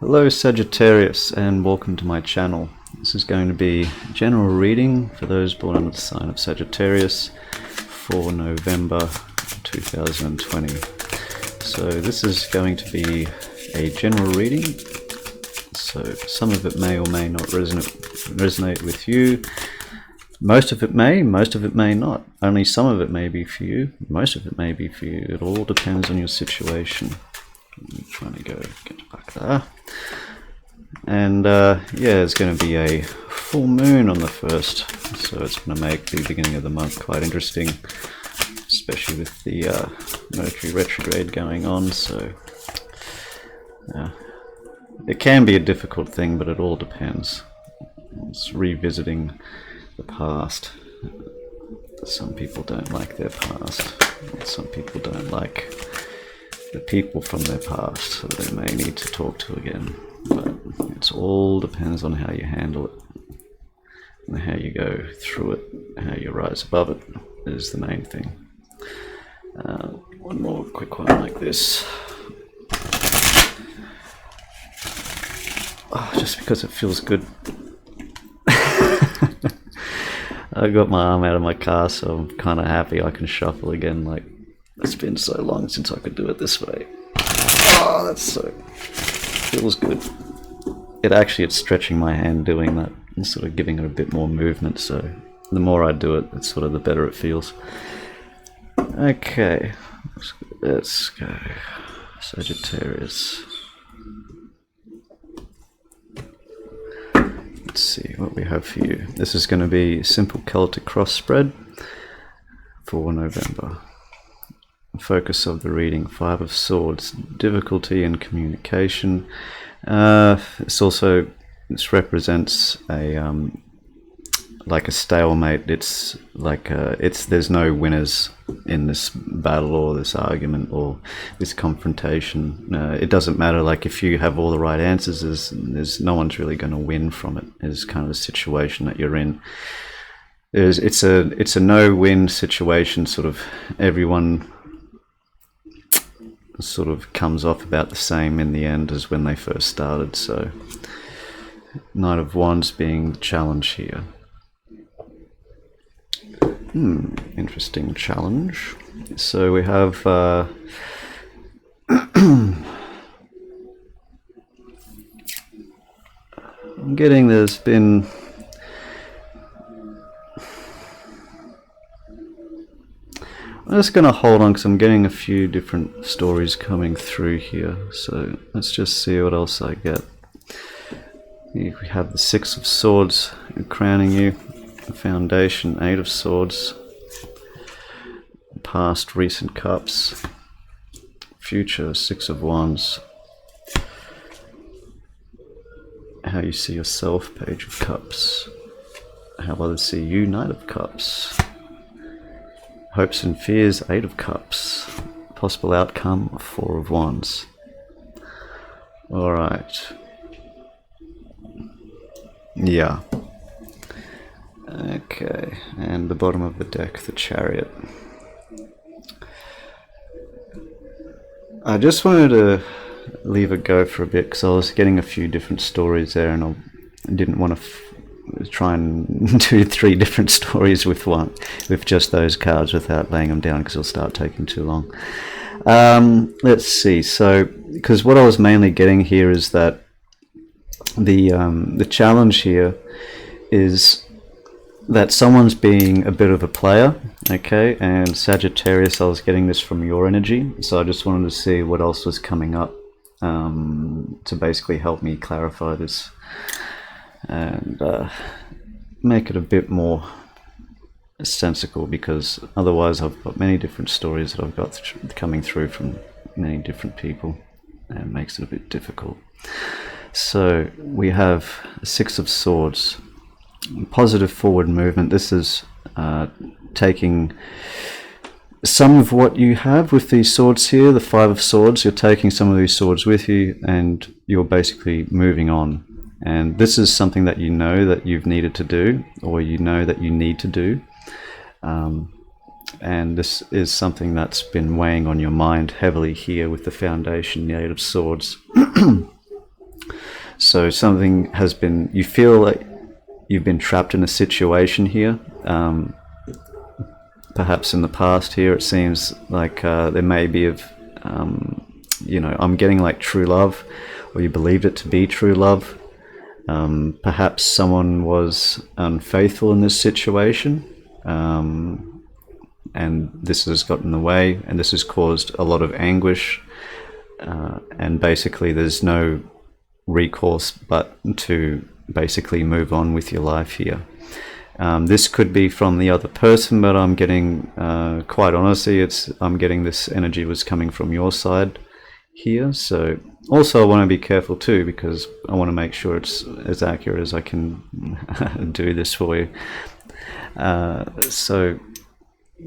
Hello Sagittarius, and welcome to my channel. This is going to be a general reading for those born under the sign of Sagittarius for November 2020. So this is going to be a general reading, so some of it may or may not resonate with you. Most of it may not. Only some of it may be for you, most of it may be for you. It all depends on your situation. I'm trying to get back there. And yeah, it's going to be a full moon on the 1st, so it's going to make the beginning of the month quite interesting, especially with the Mercury retrograde going on. So it can be a difficult thing, but it all depends. It's revisiting the past. Some people don't like their past, some people don't like the people from their past, so they may need to talk to again. But it all depends on how you handle it and how you go through it, how you rise above it is the main thing. One more quick one like this. Just because it feels good. I got my arm out of my car, so I'm kind of happy I can shuffle again. Like, it's been so long since I could do it this way. Oh, that's so... feels good. It's stretching my hand doing that and sort of giving it a bit more movement, so the more I do it, it's sort of the better it feels. Okay, let's go. Sagittarius. Let's see what we have for you. This is going to be simple Celtic cross spread for November. Focus of the reading: 5 of Swords, difficulty in communication. This represents a like a stalemate. It's like there's no winners in this battle or this argument or this confrontation. It doesn't matter. Like, if you have all the right answers, there's no one's really going to win from it. Is kind of the situation that you're in. It's a no-win situation. Sort of everyone sort of comes off about the same in the end as when they first started. So Knight of Wands being the challenge here. Interesting challenge. So we have I'm getting there's been I'm just going to hold on because I'm getting a few different stories coming through here. So let's just see what else I get. We have the 6 of Swords crowning you, the Foundation, 8 of Swords, past, recent cups, future, 6 of Wands, how you see yourself, Page of Cups, how others see you, Knight of Cups. Hopes and fears, 8 of Cups. Possible outcome, 4 of Wands. Alright. Yeah. Okay, and the bottom of the deck, the Chariot. I just wanted to leave it go for a bit because I was getting a few different stories there, and I didn't want to try and do 3 different stories with just those cards without laying them down, because it'll start taking too long. Let's see. So, because what I was mainly getting here is that the challenge here is that someone's being a bit of a player, okay? And Sagittarius, I was getting this from your energy, so I just wanted to see what else was coming up to basically help me clarify this and make it a bit more sensical, because otherwise I've got many different stories that I've got coming through from many different people, and it makes it a bit difficult. So we have 6 of Swords, positive forward movement. This is taking some of what you have with these swords here, the 5 of Swords. You're taking some of these swords with you and you're basically moving on. And this is something that you know that you've needed to do, or you know that you need to do. And this is something that's been weighing on your mind heavily here with the Foundation, the 8 of Swords. So something has been, you feel like you've been trapped in a situation here. Perhaps in the past here, it seems like there may be I'm getting like true love, or you believed it to be true love. Perhaps someone was unfaithful in this situation, and this has gotten in the way, and this has caused a lot of anguish, and basically there's no recourse but to basically move on with your life here. This could be from the other person, but I'm getting, quite honestly, I'm getting this energy was coming from your side here. So also I want to be careful too, because I want to make sure it's as accurate as I can do this for you. So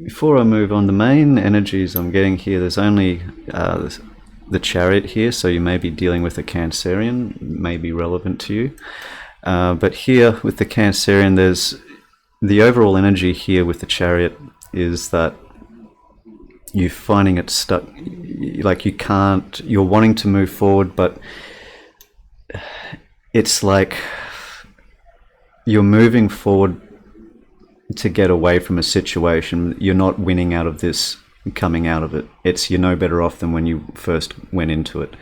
before I move on, the main energies I'm getting here, there's only the Chariot here, so you may be dealing with a Cancerian, may be relevant to you. But here with the Cancerian, there's the overall energy here with the Chariot is that you're finding it stuck, like you're wanting to move forward, but it's like you're moving forward to get away from a situation. You're not winning out of this, coming out of it. You're no better off than when you first went into it.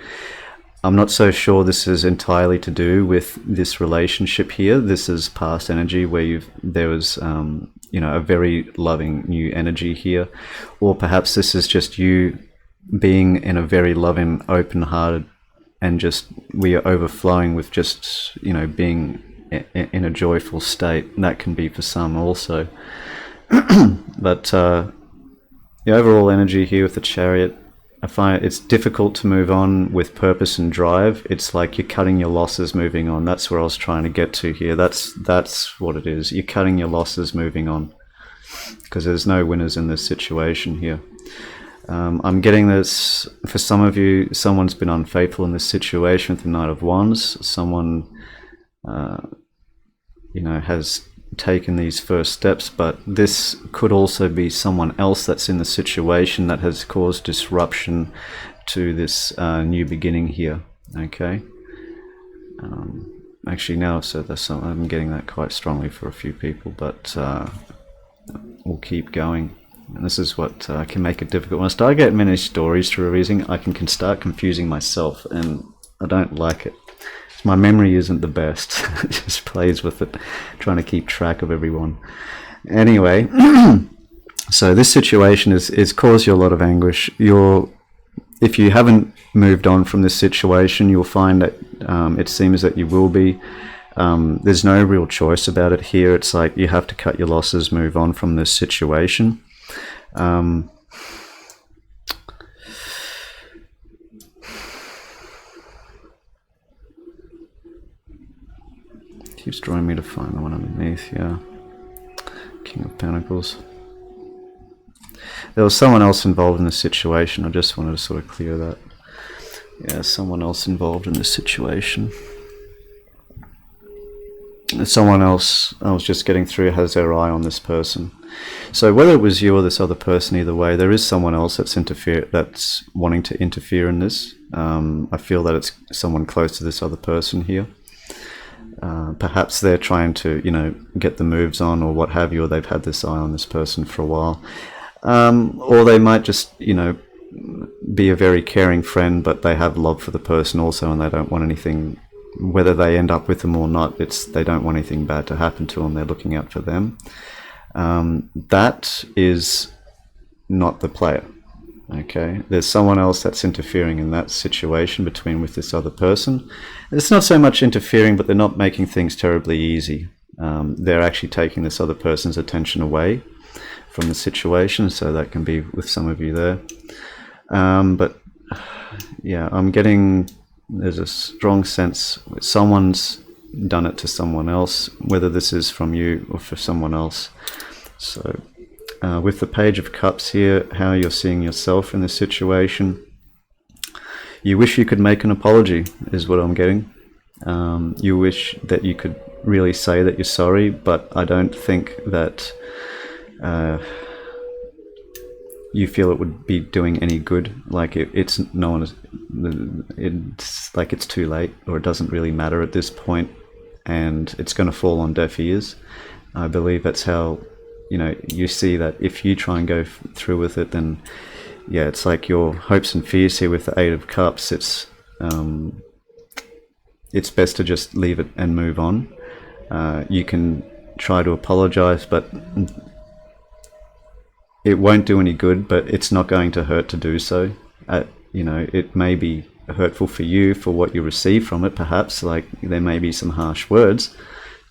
I'm not so sure this is entirely to do with this relationship here. This is past energy where there was a very loving new energy here, or perhaps this is just you being in a very loving, open-hearted, and just we are overflowing with just being in a joyful state. That can be for some also. But the overall energy here with the Chariot, I find it's difficult to move on with purpose and drive. It's like you're cutting your losses moving on. That's where I was trying to get to here. That's what it is. You're cutting your losses moving on, because there's no winners in this situation here. I'm getting this, for some of you, someone's been unfaithful in this situation with the Knight of Wands. Someone has taken these first steps, but this could also be someone else that's in the situation that has caused disruption to this new beginning here. Okay. Actually, now I've said this, I'm getting that quite strongly for a few people, but we'll keep going. And this is what can make it difficult. When I start getting many stories through a reading, I can start confusing myself, and I don't like it. My memory isn't the best. It just plays with it, trying to keep track of everyone. Anyway, so this situation is caused you a lot of anguish. If you haven't moved on from this situation, you'll find that it seems that you will be. There's no real choice about it here. It's like you have to cut your losses, move on from this situation. Keeps drawing me to find the one underneath. Yeah, King of Pentacles. There was someone else involved in this situation. I just wanted to sort of clear that. Yeah, someone else involved in this situation. Someone else, I was just getting through, has their eye on this person. So whether it was you or this other person, either way, there is someone else that's wanting to interfere in this. I feel that it's someone close to this other person here. Perhaps they're trying to, get the moves on or what have you, or they've had this eye on this person for a while. Or they might just, be a very caring friend, but they have love for the person also, and they don't want anything, whether they end up with them or not, they don't want anything bad to happen to them. They're looking out for them. That is not the player. Okay, there's someone else that's interfering in that situation with this other person. It's not so much interfering, but they're not making things terribly easy. They're actually taking this other person's attention away from the situation, so that can be with some of you there. But yeah, I'm getting, there's a strong sense someone's done it to someone else, whether this is from you or for someone else. So with the Page of Cups here, how you're seeing yourself in this situation, you wish you could make an apology, is what I'm getting. You wish that you could really say that you're sorry, but I don't think that you feel it would be doing any good. Like it's no one is, it's like it's too late, or it doesn't really matter at this point, and it's going to fall on deaf ears. I believe that's how, you know, you see that if you try and go through with it, then yeah, it's like your hopes and fears here with the Eight of Cups. It's best to just leave it and move on. You can try to apologize, but it won't do any good, but it's not going to hurt to do so. You know, it may be hurtful for you for what you receive from it, perhaps, like there may be some harsh words,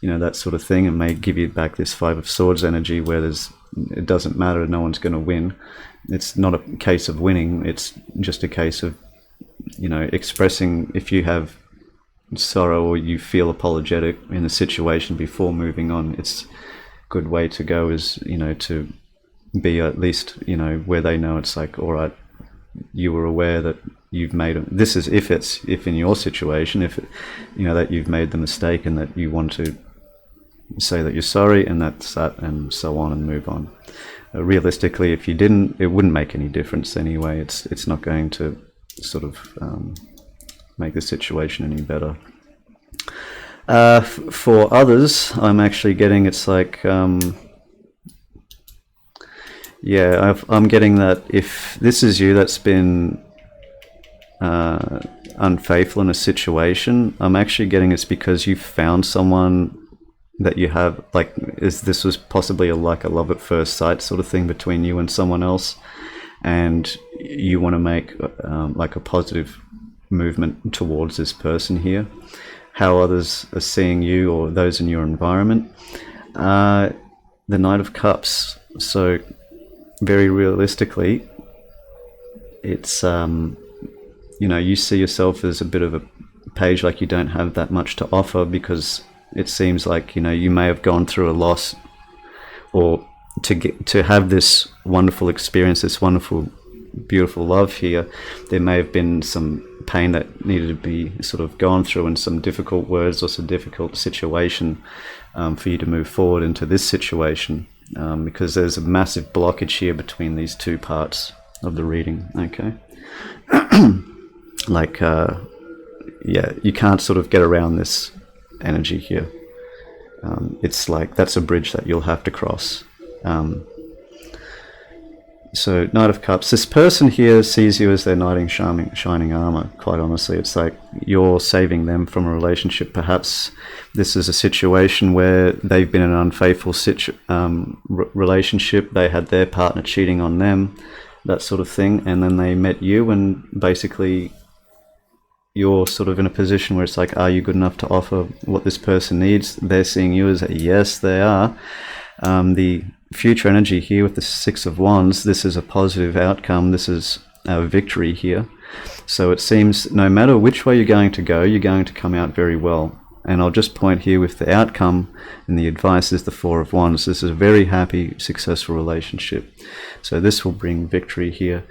you know, that sort of thing. It may give you back this Five of Swords energy where it doesn't matter, no one's going to win. It's not a case of winning, it's just a case of, you know, expressing if you have sorrow or you feel apologetic in the situation before moving on. It's a good way to go is, you know, to be at least, you know, where they know it's like, all right, you were aware that you've made this is if in your situation, if you know that you've made the mistake and that you want to say that you're sorry, and that's that, and so on, and move on. Realistically, if you didn't, it wouldn't make any difference anyway. It's not going to sort of make the situation any better. For others, I'm actually getting, it's like yeah, I'm getting that if this is you that's been unfaithful in a situation, I'm actually getting it's because you found someone that you have, like, this was possibly like a love at first sight sort of thing between you and someone else, and you want to make like a positive movement towards this person here. How others are seeing you, or those in your environment, the Knight of Cups. So very realistically, it's you know, you see yourself as a bit of a page, like you don't have that much to offer, because it seems like, you know, you may have gone through a loss, or to have this wonderful experience, this wonderful beautiful love here, there may have been some pain that needed to be sort of gone through, and some difficult words or some difficult situation for you to move forward into this situation, because there's a massive blockage here between these two parts of the reading. Okay. Like yeah, you can't sort of get around this energy here. It's like that's a bridge that you'll have to cross. So Knight of Cups, this person here sees you as their knight in shining armor, quite honestly. It's like you're saving them from a relationship. Perhaps this is a situation where they've been in an unfaithful relationship. They had their partner cheating on them, that sort of thing, and then they met you, and basically you're sort of in a position where it's like, are you good enough to offer what this person needs? They're seeing you as a yes, they are. The future energy here with the Six of Wands, this is a positive outcome. This is a victory here. So it seems no matter which way you're going to go, you're going to come out very well. And I'll just point here with the outcome, and the advice is the Four of Wands. This is a very happy, successful relationship. So this will bring victory here.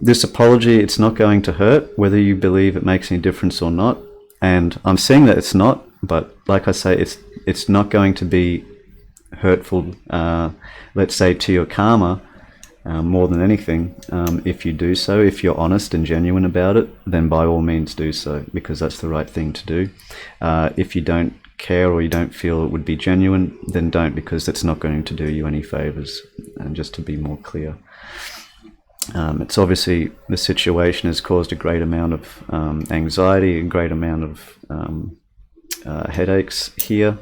This apology, it's not going to hurt, whether you believe it makes any difference or not. And I'm saying that it's not, but like I say, it's not going to be hurtful, let's say, to your karma, more than anything. If you do so, if you're honest and genuine about it, then by all means do so, because that's the right thing to do. If you don't care, or you don't feel it would be genuine, then don't, because that's not going to do you any favors. And just to be more clear, it's obviously the situation has caused a great amount of anxiety, a great amount of headaches here.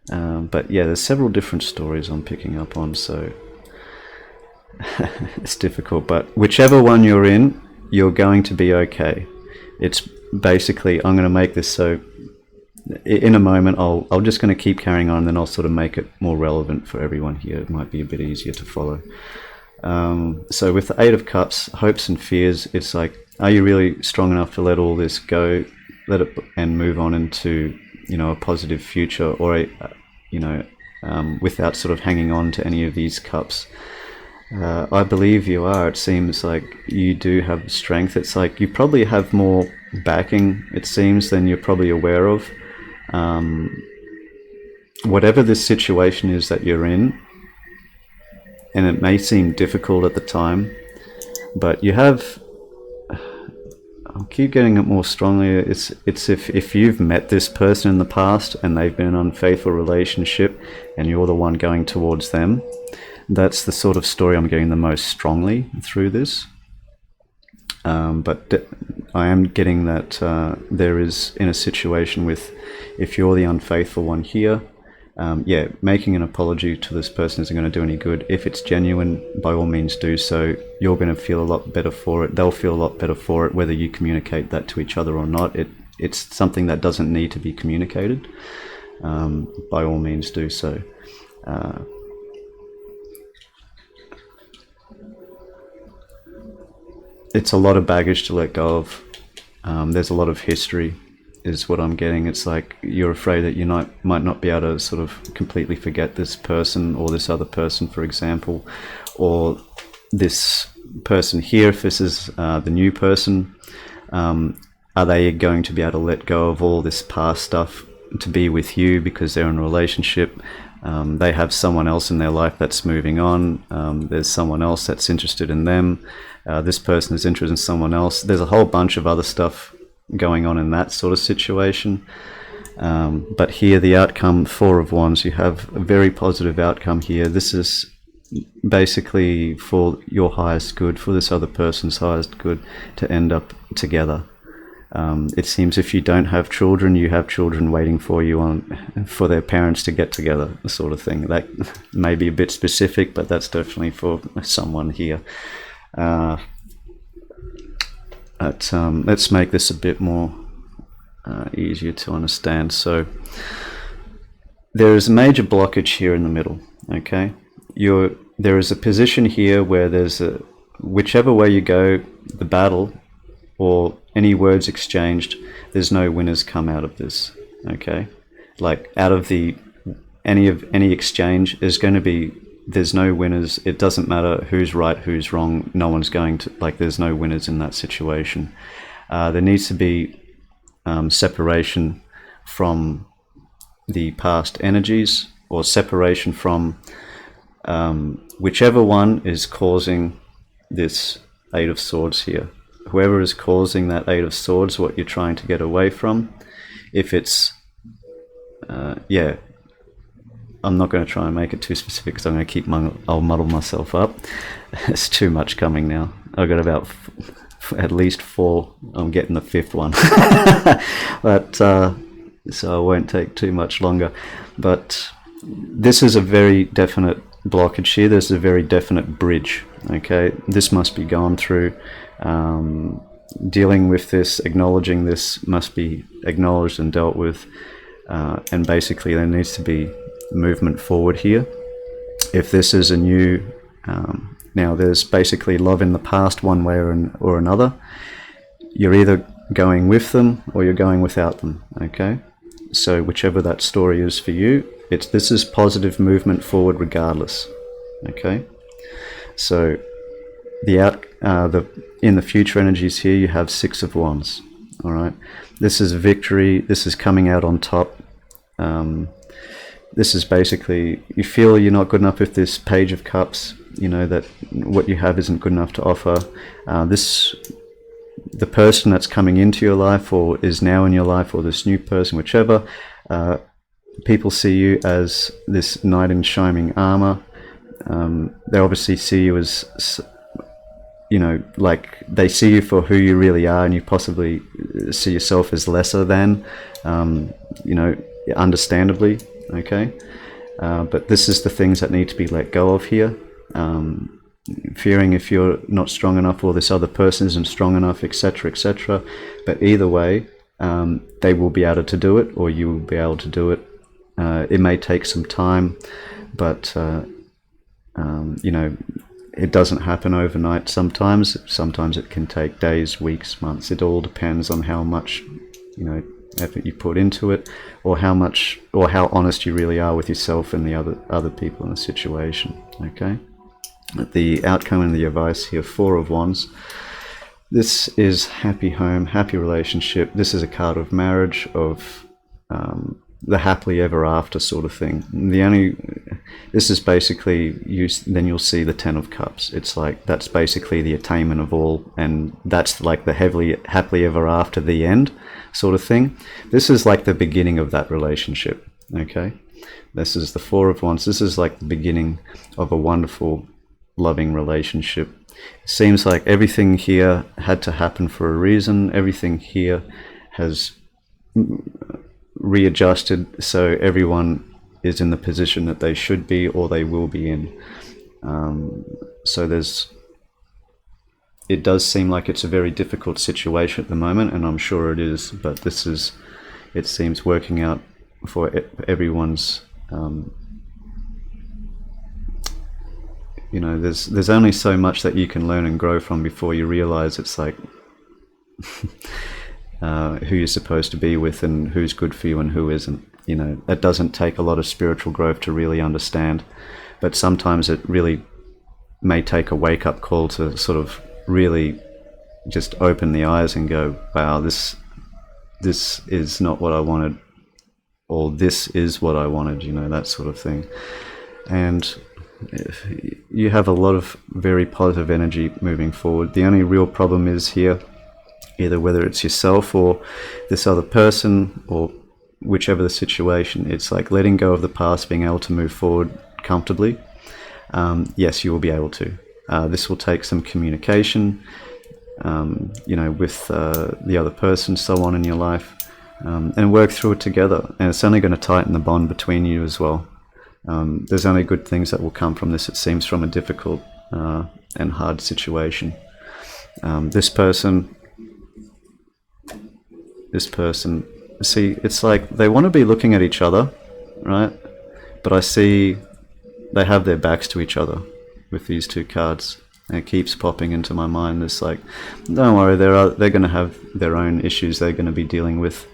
But yeah, there's several different stories I'm picking up on, so it's difficult. But whichever one you're in, you're going to be okay. It's basically, I'm going to make this so in a moment, I'm just going to keep carrying on, and then I'll sort of make it more relevant for everyone here. It might be a bit easier to follow. So with the Eight of Cups, hopes and fears, it's like, are you really strong enough to let all this go, let it, and move on into, you know, a positive future, or a, you know, without sort of hanging on to any of these cups? I believe you are. It seems like you do have strength. It's like you probably have more backing, it seems, than you're probably aware of. Whatever this situation is that you're in, and it may seem difficult at the time, but you have, I'll keep getting it more strongly. It's if you've met this person in the past and they've been in an unfaithful relationship and you're the one going towards them, that's the sort of story I'm getting the most strongly through this. But I am getting that there is, in a situation with, if you're the unfaithful one here, yeah, making an apology to this person isn't going to do any good. If it's genuine, by all means do so. You're going to feel a lot better for it. They'll feel a lot better for it, whether you communicate that to each other or not. It's something that doesn't need to be communicated. By all means do so. It's a lot of baggage to let go of. There's a lot of history, is what I'm getting. It's like you're afraid that you might not be able to sort of completely forget this person or this other person, for example, or this person here, if this is the new person. Are they going to be able to let go of all this past stuff to be with you because they're in a relationship? They have someone else in their life that's moving on. There's someone else that's interested in them. This person is interested in someone else. There's a whole bunch of other stuff going on in that sort of situation. But here, the outcome, 4 of Wands, you have a very positive outcome here. This is basically for your highest good, for this other person's highest good, to end up together. It seems if you don't have children, you have children waiting for you for their parents to get together, sort of thing. That may be a bit specific, but that's definitely for someone here. Let's make this a bit more easier to understand. So there is a major blockage here in the middle. Okay, there is a position here where there's whichever way you go, the battle or any words exchanged, there's no winners come out of this. Okay, like out of any exchange, there's no winners. It doesn't matter who's right, who's wrong. No one's going to, there's no winners in that situation. There needs to be separation from the past energies, or separation from whichever one is causing this 8 of Swords here. Whoever is causing that 8 of Swords, what you're trying to get away from, if it's, yeah, I'm not going to try and make it too specific because I'm going to I'll muddle myself up. It's too much coming now. I've got about at least 4. I'm getting the 5th one. But, so I won't take too much longer. But this is a very definite blockage here. There's a very definite bridge. Okay, this must be gone through. Dealing with this, acknowledging this must be acknowledged and dealt with, and basically there needs to be movement forward here. If this is a new, now there's basically love in the past one way or another. You're either going with them or you're going without them. Okay, so whichever that story is for you, this is positive movement forward regardless. Okay, so in the future energies here, you have 6 of Wands. All right, this is victory. This is coming out on top. This is basically, you feel you're not good enough with this Page of Cups. You know that what you have isn't good enough to offer. The person that's coming into your life, or is now in your life, or this new person, whichever, people see you as this knight in shining armor. They obviously see you as, they see you for who you really are, and you possibly see yourself as lesser than, understandably. Okay, but this is the things that need to be let go of here. Fearing if you're not strong enough, or this other person isn't strong enough, etc., etc. But either way, they will be able to do it, or you will be able to do it. It may take some time, but it doesn't happen overnight. Sometimes it can take days, weeks, months. It all depends on how much effort you put into it, or how honest you really are with yourself and the other people in the situation. Okay, the outcome and the advice here, 4 of Wands. This is happy home, happy relationship. This is a card of marriage, of the happily ever after sort of thing. This is basically, then you'll see the Ten of Cups. It's like, that's basically the attainment of all, and that's like the happily ever after, the end sort of thing. This is like the beginning of that relationship, okay? This is the Four of Wands. This is like the beginning of a wonderful, loving relationship. It seems like everything here had to happen for a reason. Everything here has readjusted, so everyone is in the position that they should be, or they will be in. So it does seem like it's a very difficult situation at the moment, and I'm sure it is, but it seems working out for everyone's, there's only so much that you can learn and grow from before you realize it's like who you're supposed to be with and who's good for you and who isn't. That doesn't take a lot of spiritual growth to really understand, but sometimes it really may take a wake-up call to sort of really just open the eyes and go, wow, this is not what I wanted, or this is what I wanted, that sort of thing. And you have a lot of very positive energy moving forward. The only real problem is here, either whether it's yourself or this other person, or whichever the situation, it's like letting go of the past, being able to move forward comfortably. Yes, you will be able to. This will take some communication, with the other person, so on in your life, and work through it together. And it's only going to tighten the bond between you as well. There's only good things that will come from this, it seems, from a difficult and hard situation. This person, see, it's like they want to be looking at each other, right? But I see they have their backs to each other with these two cards. And it keeps popping into my mind. This like, don't worry, they're going to have their own issues they're going to be dealing with.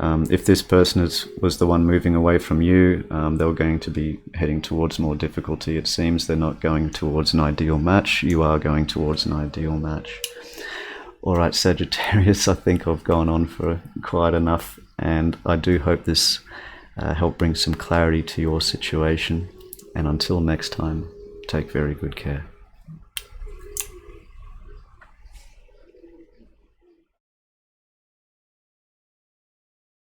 If this person was the one moving away from you, they were going to be heading towards more difficulty. It seems they're not going towards an ideal match. You are going towards an ideal match. All right, Sagittarius, I think I've gone on for quite enough, and I do hope this helped bring some clarity to your situation. And until next time, take very good care.